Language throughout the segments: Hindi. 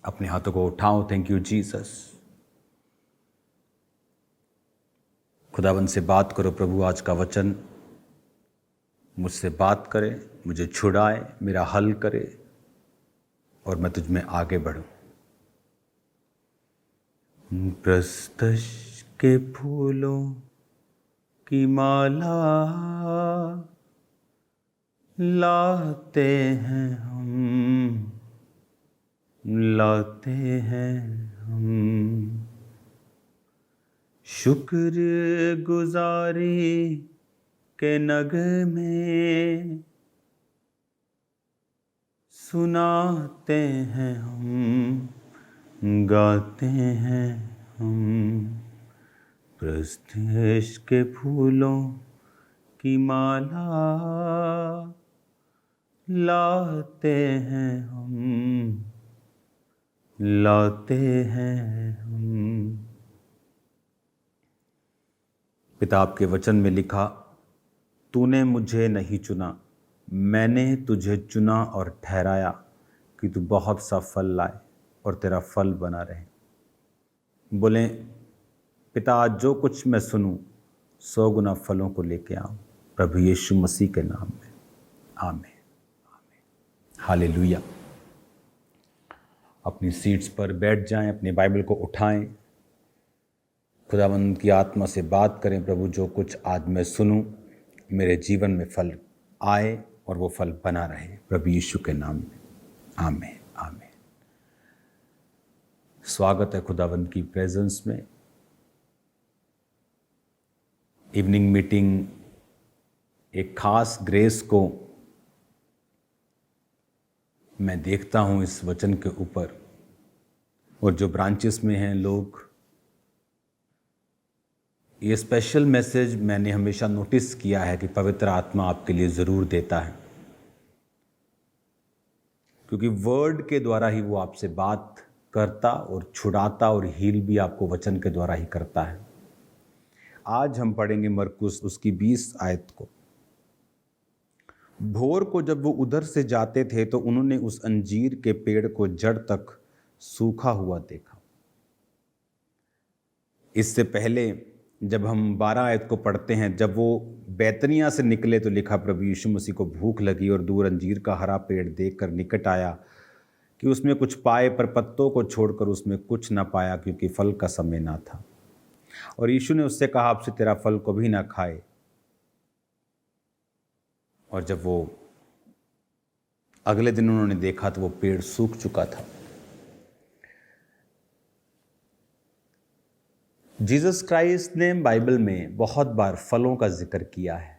अपने हाथों को उठाओ। Thank you Jesus. खुदावंद से बात करो प्रभु। आज का वचन मुझसे बात करे, मुझे छुड़ाए, मेरा हल करे और मैं तुझ में आगे बढ़ूं। प्रस्तश के फूलों की माला लाते हैं हम, लाते हैं हम। शुक्र गुजारी के नगमे सुनाते हैं हम, गाते हैं हम। प्रस्तेश के फूलों की माला लाते हैं हम, लाते हैं हम। पिता आपके वचन में लिखा, तूने मुझे नहीं चुना, मैंने तुझे चुना और ठहराया कि तू बहुत सा फल लाए और तेरा फल बना रहे। बोले पिता, आज जो कुछ मैं सुनूं 100 गुना फलों को लेके आऊं, प्रभु यीशु मसीह के नाम में, आमीन, आमीन, हालेलुया। अपनी सीट्स पर बैठ जाएं, अपनी बाइबल को उठाएं, खुदावंद की आत्मा से बात करें। प्रभु, जो कुछ आज मैं सुनूं मेरे जीवन में फल आए और वो फल बना रहे, प्रभु यीशु के नाम में, आमीन, आमीन। स्वागत है खुदावंद की प्रेजेंस में। इवनिंग मीटिंग एक खास ग्रेस को मैं देखता हूं इस वचन के ऊपर, और जो ब्रांचेस में हैं लोग, ये स्पेशल मैसेज मैंने हमेशा नोटिस किया है कि पवित्र आत्मा आपके लिए ज़रूर देता है, क्योंकि वर्ड के द्वारा ही वो आपसे बात करता और छुड़ाता और हील भी आपको वचन के द्वारा ही करता है। आज हम पढ़ेंगे मरकुस उसकी 20 आयत को। भोर को जब वो उधर से जाते थे तो उन्होंने उस अंजीर के पेड़ को जड़ तक सूखा हुआ देखा। इससे पहले जब हम 12 आयत को पढ़ते हैं, जब वो बैतनिया से निकले तो लिखा, प्रभु यीशु मसीह को भूख लगी और दूर अंजीर का हरा पेड़ देखकर निकट आया कि उसमें कुछ पाए, पर पत्तों को छोड़कर उसमें कुछ न पाया, क्योंकि फल का समय ना था। और यीशु ने उससे कहा, आपसे तेरा फल कभी ना खाए। और जब वो अगले दिन उन्होंने देखा तो वो पेड़ सूख चुका था। जीसस क्राइस्ट ने बाइबल में बहुत बार फलों का जिक्र किया है,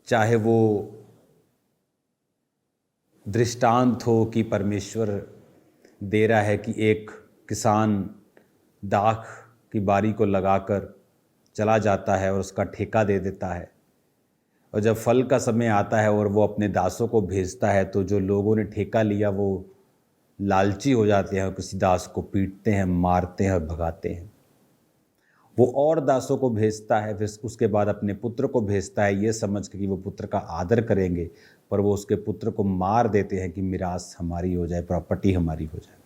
चाहे वो दृष्टांत हो कि परमेश्वर दे रहा है कि एक किसान दाख की बारी को लगाकर चला जाता है और उसका ठेका दे देता है, और जब फल का समय आता है और वो अपने दासों को भेजता है तो जो लोगों ने ठेका लिया वो लालची हो जाते हैं और किसी दास को पीटते हैं, मारते हैं और भगाते हैं। वो और दासों को भेजता है, फिर उसके बाद अपने पुत्र को भेजता है ये समझ के कि वो पुत्र का आदर करेंगे, पर वो उसके पुत्र को मार देते हैं कि मिरास हमारी हो जाए, प्रॉपर्टी हमारी हो जाए।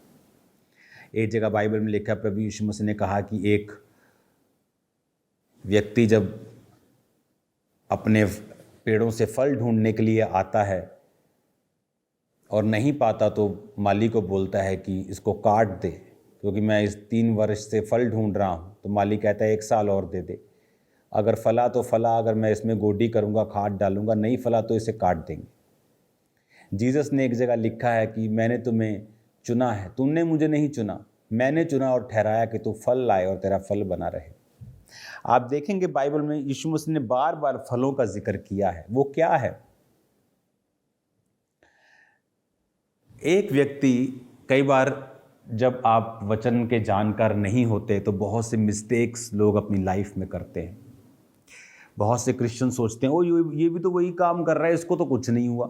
एक जगह बाइबल में लिखा, प्रभु यीशु मसीह ने कहा कि एक व्यक्ति जब अपने पेड़ों से फल ढूंढने के लिए आता है और नहीं पाता तो माली को बोलता है कि इसको काट दे, क्योंकि मैं इस 3 वर्ष से फल ढूंढ रहा हूँ। तो माली कहता है 1 साल और दे दे, अगर फला तो फला, अगर मैं इसमें गोडी करूँगा, खाद डालूंगा, नहीं फला तो इसे काट देंगे। जीसस ने एक जगह लिखा है कि मैंने तुम्हें चुना है, तुमने मुझे नहीं चुना, मैंने चुना और ठहराया कि तू फल लाए और तेरा फल बना रहे। आप देखेंगे बाइबल में यीशु मसीह ने बार बार फलों का जिक्र किया है। वो क्या है? एक व्यक्ति, कई बार जब आप वचन के जानकार नहीं होते तो बहुत से मिस्टेक्स लोग अपनी लाइफ में करते हैं। बहुत से क्रिश्चियन सोचते हैं, ओ ये भी तो वही काम कर रहा है, इसको तो कुछ नहीं हुआ।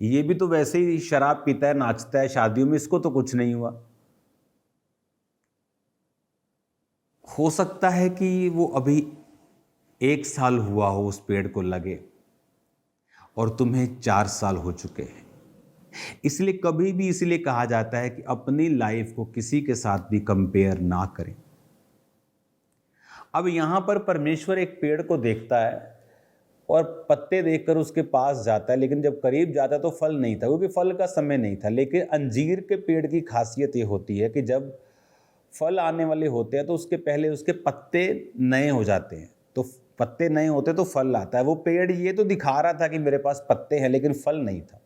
ये भी तो वैसे ही शराब पीता है, नाचता है शादियों में, इसको तो कुछ नहीं हुआ। हो सकता है कि वो अभी 1 साल हुआ हो उस पेड़ को लगे और तुम्हें 4 साल हो चुके हैं। इसलिए कभी भी इसलिए कहा जाता है कि अपनी लाइफ को किसी के साथ भी कंपेयर ना करें। अब यहां पर परमेश्वर एक पेड़ को देखता है और पत्ते देखकर उसके पास जाता है, लेकिन जब करीब जाता है तो फल नहीं था, क्योंकि फल का समय नहीं था। लेकिन अंजीर के पेड़ की खासियत ये होती है कि जब फल आने वाले होते हैं तो उसके पहले उसके पत्ते नए हो जाते हैं। तो पत्ते नए होते तो फल आता है। वो पेड़ ये तो दिखा रहा था कि मेरे पास पत्ते हैं, लेकिन फल नहीं था।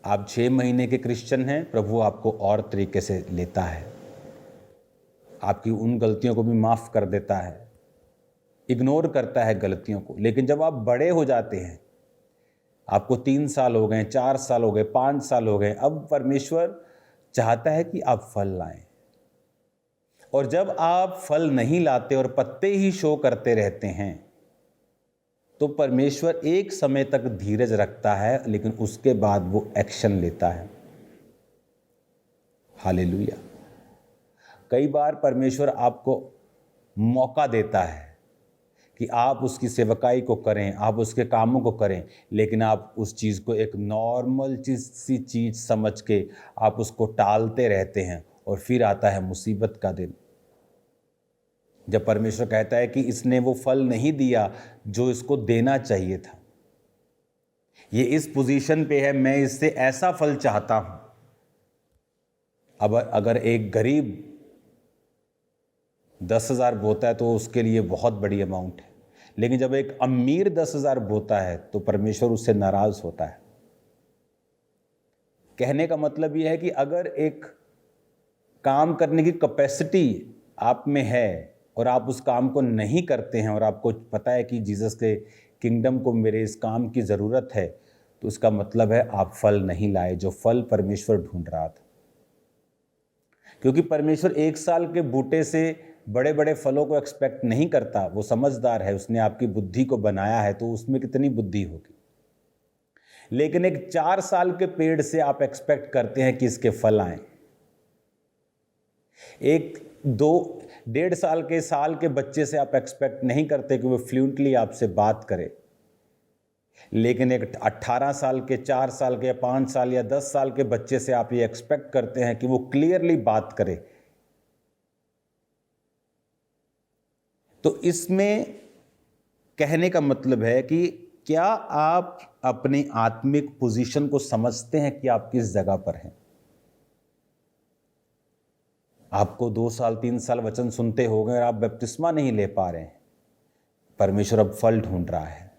आप 6 महीने के क्रिश्चियन हैं, प्रभु आपको और तरीके से लेता है, आपकी उन गलतियों को भी माफ़ कर देता है, इग्नोर करता है गलतियों को। लेकिन जब आप बड़े हो जाते हैं, आपको 3 साल हो गए, 4 साल हो गए, 5 साल हो गए, अब परमेश्वर चाहता है कि आप फल लाएं। और जब आप फल नहीं लाते और पत्ते ही शो करते रहते हैं, तो परमेश्वर एक समय तक धीरज रखता है, लेकिन उसके बाद वो एक्शन लेता है। हालेलुया। कई बार परमेश्वर आपको मौका देता है कि आप उसकी सेवकाई को करें, आप उसके कामों को करें, लेकिन आप उस चीज़ को एक नॉर्मल चीज़ समझ के आप उसको टालते रहते हैं, और फिर आता है मुसीबत का दिन, जब परमेश्वर कहता है कि इसने वो फल नहीं दिया जो इसको देना चाहिए था। ये इस पोजीशन पे है, मैं इससे ऐसा फल चाहता हूं। अब अगर एक गरीब 10,000 बोता है तो उसके लिए बहुत बड़ी अमाउंट है, लेकिन जब एक अमीर 10,000 बोता है तो परमेश्वर उससे नाराज होता है। कहने का मतलब यह है कि अगर एक काम करने की कैपेसिटी आप में है और आप उस काम को नहीं करते हैं, और आपको पता है कि जीसस के किंगडम को मेरे इस काम की ज़रूरत है, तो उसका मतलब है आप फल नहीं लाए, जो फल परमेश्वर ढूंढ रहा था। क्योंकि परमेश्वर 1 साल के बूटे से बड़े बड़े फलों को एक्सपेक्ट नहीं करता। वो समझदार है, उसने आपकी बुद्धि को बनाया है, तो उसमें कितनी बुद्धि होगी। लेकिन एक 4 साल के पेड़ से आप एक्सपेक्ट करते हैं कि इसके फल आए। एक 1.5 साल के बच्चे से आप एक्सपेक्ट नहीं करते कि वो फ्लुएंटली आपसे बात करे, लेकिन एक 18 साल के, 4 साल के, 5 साल या 10 साल के बच्चे से आप ये एक्सपेक्ट करते हैं कि वो क्लियरली बात करे। तो इसमें कहने का मतलब है कि क्या आप अपनी आत्मिक पोजीशन को समझते हैं कि आप किस जगह पर हैं। आपको 2 साल 3 साल वचन सुनते हो गए और आप बपतिस्मा नहीं ले पा रहे हैं। परमेश्वर अब फल ढूंढ रहा है,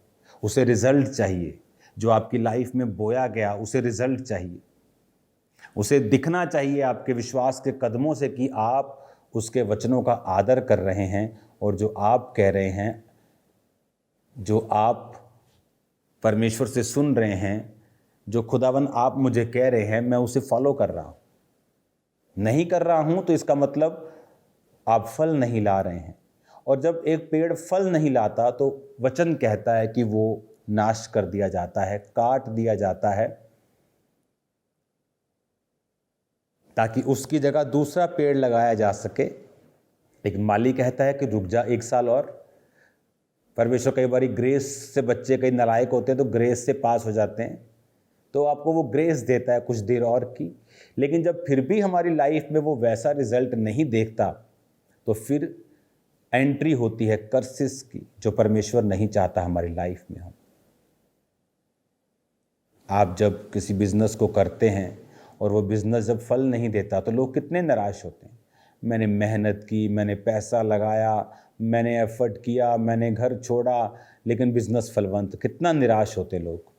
उसे रिजल्ट चाहिए। जो आपकी लाइफ में बोया गया उसे रिजल्ट चाहिए, उसे दिखना चाहिए आपके विश्वास के कदमों से कि आप उसके वचनों का आदर कर रहे हैं, और जो आप कह रहे हैं, जो आप परमेश्वर से सुन रहे हैं, जो खुदावन आप मुझे कह रहे हैं, मैं उसे फॉलो कर रहा हूँ। नहीं कर रहा हूँ तो इसका मतलब आप फल नहीं ला रहे हैं। और जब एक पेड़ फल नहीं लाता तो वचन कहता है कि वो नाश कर दिया जाता है, काट दिया जाता है, ताकि उसकी जगह दूसरा पेड़ लगाया जा सके। लेकिन माली कहता है कि रुक जा 1 साल और। परमेश्वर कई बार ग्रेस से, बच्चे कई नालायक होते हैं तो ग्रेस से पास हो जाते हैं, तो आपको वो ग्रेस देता है कुछ देर और की। लेकिन जब फिर भी हमारी लाइफ में वो वैसा रिजल्ट नहीं देखता, तो फिर एंट्री होती है कर्सिस की, जो परमेश्वर नहीं चाहता हमारी लाइफ में हो। आप जब किसी बिजनेस को करते हैं और वो बिजनेस जब फल नहीं देता तो लोग कितने निराश होते हैं। मैंने मेहनत की, मैंने पैसा लगाया, मैंने एफर्ट किया, मैंने घर छोड़ा, लेकिन बिजनेस फलवंत, कितना निराश होते लोग।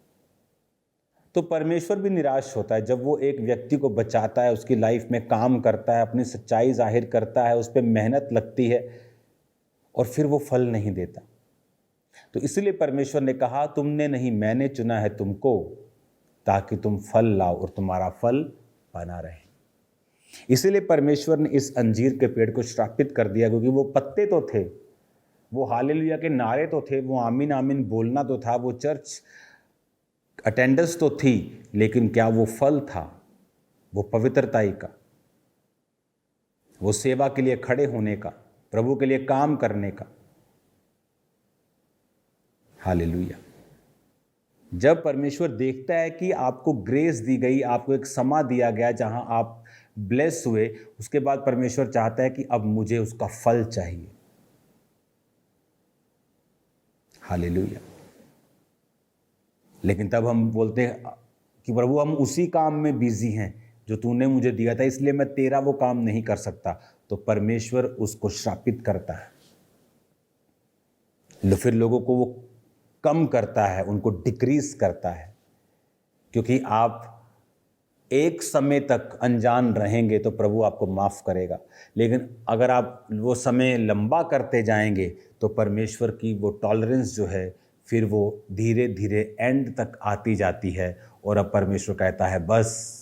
तो परमेश्वर भी निराश होता है जब वो एक व्यक्ति को बचाता है, उसकी लाइफ में काम करता है, अपनी सच्चाई जाहिर करता है, उस पर मेहनत लगती है, और फिर वो फल नहीं देता। तो इसलिए परमेश्वर ने कहा, तुमने नहीं मैंने चुना है तुमको, ताकि तुम फल लाओ और तुम्हारा फल बना रहे। इसीलिए परमेश्वर ने इस अंजीर के पेड़ को श्रापित कर दिया, क्योंकि वो पत्ते तो थे, वो हालेलुया के नारे तो थे, वो आमीन आमीन बोलना तो था, वो चर्च अटेंडेंस तो थी, लेकिन क्या वो फल था, वो पवित्रताई का, वो सेवा के लिए खड़े होने का, प्रभु के लिए काम करने का। हालेलुया। जब परमेश्वर देखता है कि आपको ग्रेस दी गई, आपको एक समा दिया गया जहां आप ब्लेस हुए, उसके बाद परमेश्वर चाहता है कि अब मुझे उसका फल चाहिए। हालेलुया। लेकिन तब हम बोलते हैं कि प्रभु हम उसी काम में बिजी हैं जो तूने मुझे दिया था, इसलिए मैं तेरा वो काम नहीं कर सकता। तो परमेश्वर उसको श्रापित करता है, फिर लोगों को वो कम करता है, उनको डिक्रीज करता है, क्योंकि आप एक समय तक अनजान रहेंगे तो प्रभु आपको माफ़ करेगा। लेकिन अगर आप वो समय लंबा करते जाएंगे तो परमेश्वर की वो टॉलरेंस जो है फिर वो धीरे धीरे एंड तक आती जाती है, और अब परमेश्वर कहता है बस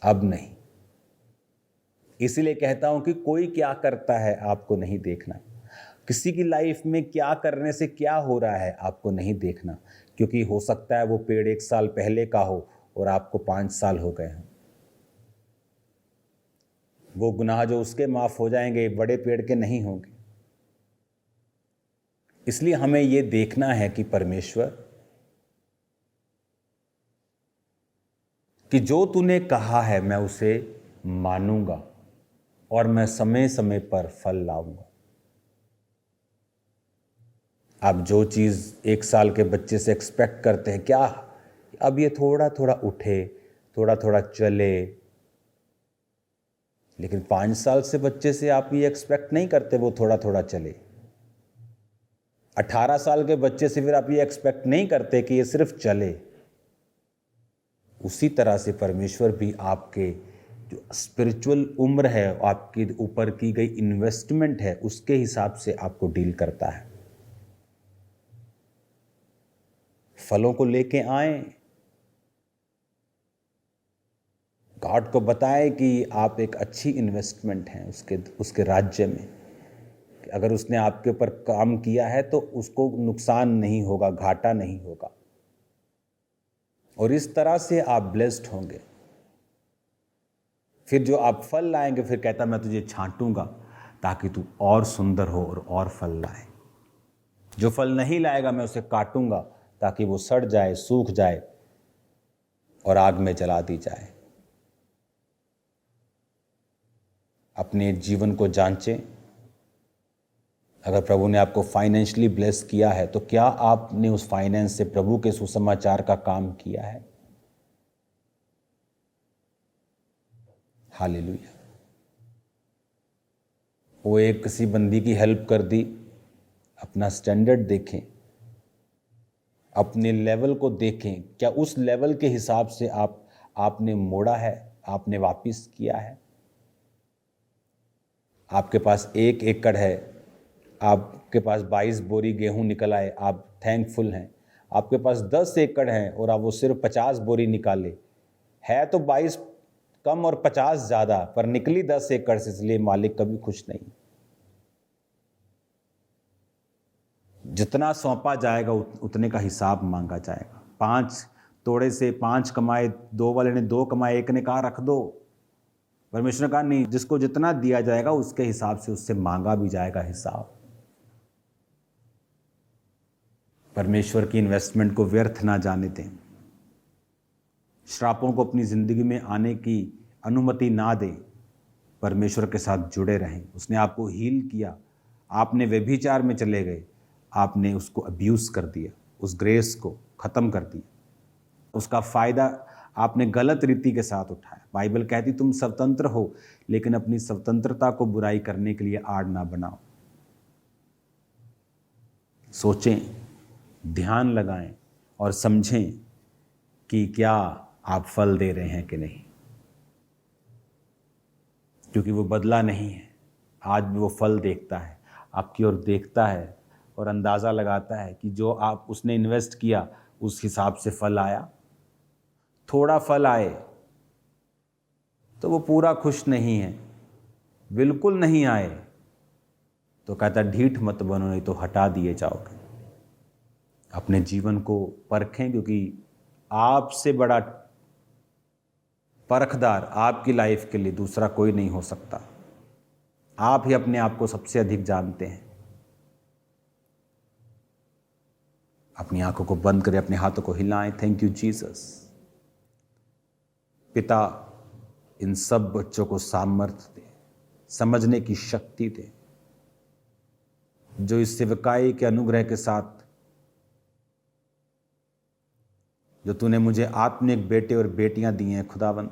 अब नहीं। इसीलिए कहता हूं कि कोई क्या करता है आपको नहीं देखना, किसी की लाइफ में क्या करने से क्या हो रहा है आपको नहीं देखना, क्योंकि हो सकता है वो पेड़ 1 साल पहले का हो और आपको 5 साल हो गए हैं। वो गुनाह जो उसके माफ हो जाएंगे बड़े पेड़ के नहीं होंगे। इसलिए हमें ये देखना है कि परमेश्वर कि जो तूने कहा है मैं उसे मानूंगा और मैं समय समय पर फल लाऊंगा। आप जो चीज़ 1 साल के बच्चे से एक्सपेक्ट करते हैं, क्या अब ये थोड़ा थोड़ा उठे, थोड़ा थोड़ा चले, लेकिन 5 साल से बच्चे से आप ये एक्सपेक्ट नहीं करते वो थोड़ा थोड़ा चले। 18 साल के बच्चे से फिर आप ये एक्सपेक्ट नहीं करते कि ये सिर्फ चले। उसी तरह से परमेश्वर भी आपके जो स्पिरिचुअल उम्र है, आपके ऊपर की गई इन्वेस्टमेंट है, उसके हिसाब से आपको डील करता है। फलों को लेके आए, गॉड को बताएं कि आप एक अच्छी इन्वेस्टमेंट हैं उसके राज्य में। अगर उसने आपके ऊपर काम किया है तो उसको नुकसान नहीं होगा, घाटा नहीं होगा, और इस तरह से आप ब्लेस्ड होंगे। फिर जो आप फल लाएंगे, फिर कहता मैं तुझे छांटूंगा ताकि तू और सुंदर हो और फल लाए। जो फल नहीं लाएगा मैं उसे काटूंगा ताकि वो सड़ जाए, सूख जाए और आग में जला दी जाए। अपने जीवन को जांचें। अगर प्रभु ने आपको फाइनेंशियली ब्लेस किया है तो क्या आपने उस फाइनेंस से प्रभु के सुसमाचार का काम किया है? हालेलुया। वो एक किसी बंदी की हेल्प कर दी, अपना स्टैंडर्ड देखें, अपने लेवल को देखें, क्या उस लेवल के हिसाब से आपने मोड़ा है, आपने वापस किया है? आपके पास 1 एकड़ है, आपके पास 22 बोरी गेहूं निकल आए, आप थैंकफुल हैं। आपके पास 10 एकड़ हैं और आप वो सिर्फ 50 बोरी निकाले, है तो 22 कम और 50 ज़्यादा, पर निकली 10 एकड़ से, इसलिए मालिक कभी खुश नहीं। जितना सौंपा जाएगा उतने का हिसाब मांगा जाएगा। 5 तोड़े से 5 कमाए, 2 वाले ने 2 कमाए, एक ने कहा रख दो। परमेश्वर ने कहा नहीं, जिसको जितना दिया जाएगा उसके हिसाब से उससे मांगा भी जाएगा हिसाब। परमेश्वर की इन्वेस्टमेंट को व्यर्थ ना जाने दें। श्रापों को अपनी ज़िंदगी में आने की अनुमति ना दें। परमेश्वर के साथ जुड़े रहें। उसने आपको हील किया, आपने व्यभिचार में चले गए, आपने उसको अब्यूज़ कर दिया, उस ग्रेस को ख़त्म कर दिया, उसका फ़ायदा आपने गलत रीति के साथ उठाया। बाइबल कहती तुम स्वतंत्र हो, लेकिन अपनी स्वतंत्रता को बुराई करने के लिए आड़ ना बनाओ। सोचें, ध्यान लगाएं और समझें कि क्या आप फल दे रहे हैं कि नहीं, क्योंकि वो बदला नहीं है। आज भी वो फल देखता है, आपकी ओर देखता है और अंदाज़ा लगाता है कि जो आप उसने इन्वेस्ट किया उस हिसाब से फल आया। थोड़ा फल आए तो वो पूरा खुश नहीं है, बिल्कुल नहीं आए तो कहता ढीठ मत बनो, नहीं तो हटा दिए जाओगे। अपने जीवन को परखें, क्योंकि आपसे बड़ा परखदार आपकी लाइफ के लिए दूसरा कोई नहीं हो सकता। आप ही अपने आप को सबसे अधिक जानते हैं। अपनी आंखों को बंद करें, अपने हाथों को हिलाएं। Thank you Jesus. पिता, इन सब बच्चों को सामर्थ्य दे, समझने की शक्ति दे, जो इस सेवकाई के अनुग्रह के साथ जो तूने मुझे आत्मिक बेटे और बेटियां दी हैं खुदावन,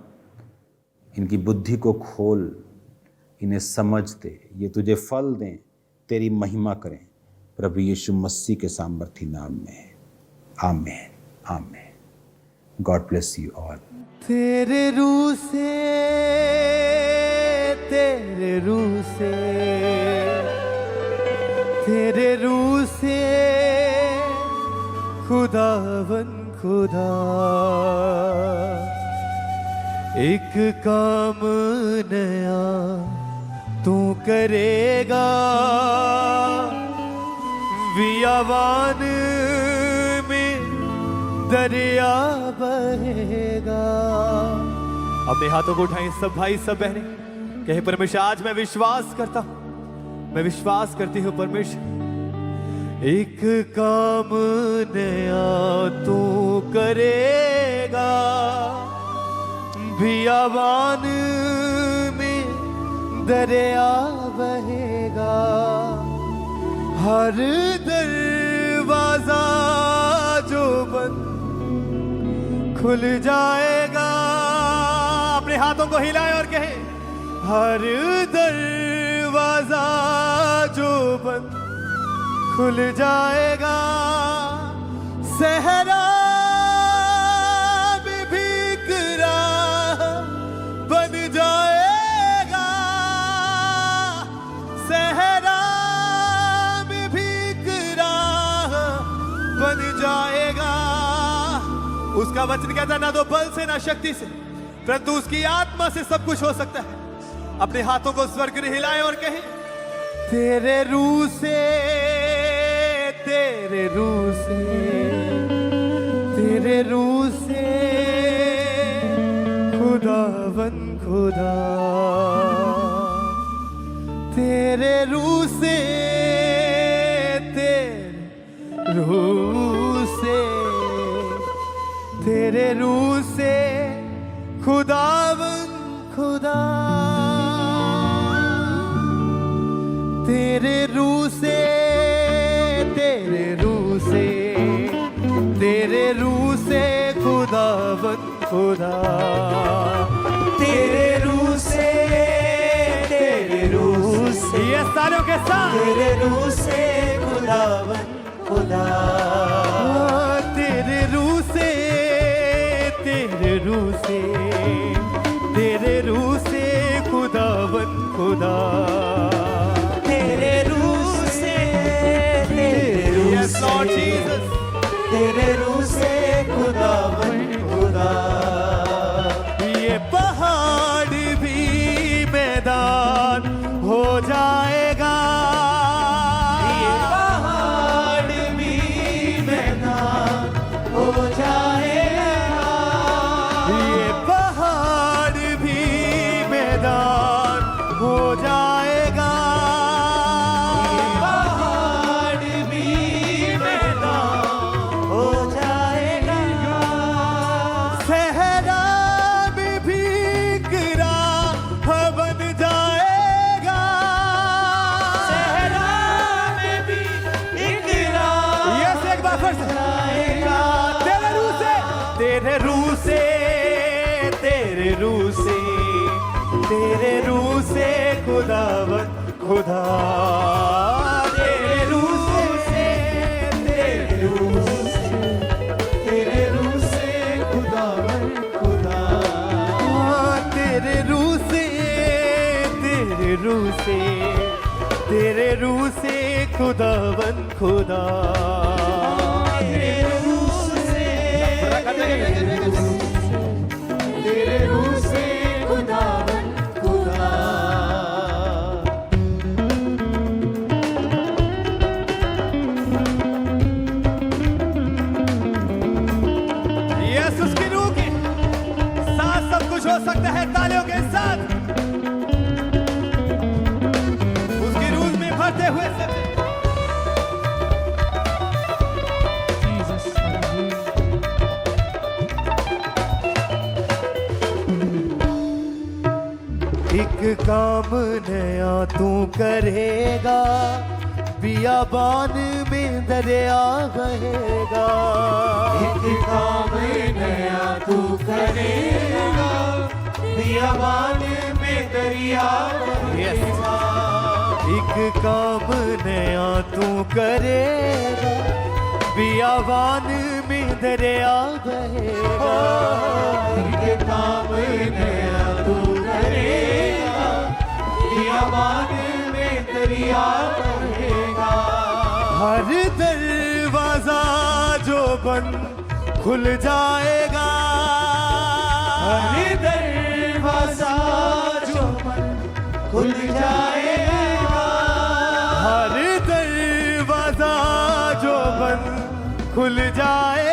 इनकी बुद्धि को खोल, इन्हें समझ दे, ये तुझे फल दें, तेरी महिमा करें, प्रभु यीशु मसीह के सामर्थी नाम में। आमीन, आमीन। God bless you all. तेरे रूह से, तेरे रूह से, तेरे रूह से खुदावन खुदा, एक काम नया तू करेगा, बियाबान में दरिया बहेगा। अपने हाथों को उठाएं सब भाई सब बहनें, कहे परमेश्वर आज मैं विश्वास करता हूं, मैं विश्वास करती हूं परमेश्वर एक काम नया तू करेगा, बियाबान में दरिया बहेगा, हर दरवाजा जो बंद खुल जाएगा। अपने हाथों को हिलाएं और कहे हर दरवाजा जो बंद खुल जाएगा, सहरा में भीग राह बन जाएगा, सहरा में भीग राह बन जाएगा। उसका वचन कहता है ना तो बल से ना शक्ति से, परंतु उसकी आत्मा से सब कुछ हो सकता है। अपने हाथों को स्वर्ग में हिलाएं और कहें तेरे रूह से, तेरे रूह से, तेरे रूह से खुदावन खुदा, तेरे रूह से, तेरे रूह से, तेरे रूह से खुदावन खुदा, तेरे रूह से, तेरे रूह से, तेरे रूह से खुदावन खुदा, तेरे रूह से, तेरे रूह से, ये सारों के साथ तेरे रूह से खुदावन खुदा, तेरे रूह से, तेरे रूह से, तेरे रूह से खुदावन खुदा, तेरे रूह से, तेरे रूह से, Lord Jesus, तेरे रूह से खुदावन खुदा, ये पहाड़ भी मैदान हो जाएगा, ये पहाड़ भी मैदान हो जाएगा, ये पहाड़ भी मैदान हो जाएगा, ये पहाड़ भी मैदान हो जाएगा, सहरा में भीग राह बन जाएगा, सहरा में भी एक राह, यस एक बार फिर से जाएगा, तेरे रूह से, तेरे रूह से, तेरे रूह से, तेरे रूह से खुदावन खुदा, तेरे रूह से, तेरे रूह से, तेरे रूह से खुदावन खुदा, तेरे रूह से, तेरे रूह से, तेरे रूह से खुदावन खुदा, तेरे रूह से, तेरे रूह से खुदावन खुदा। यस उसकी रूह के साथ सब कुछ हो सकता है। तालियों के साथ उसकी रूह में भरते हुए सब एक काम नया तू करेगा, बियाबान में दरिया बहेगा। एक काम नया तू करेगा, बियाबान में दरिया बहेगा। एक काम नया तू करेगा, बियाबान में दरिया बहेगा। एक काम नया तू करेगा, बियाबान में दरिया बहेगा। हर दरवाजा जो बंद खुल जाएगा, हर दरवाजा जो बंद खुल जाएगा। हर दरवाजा जो बंद खुल जाए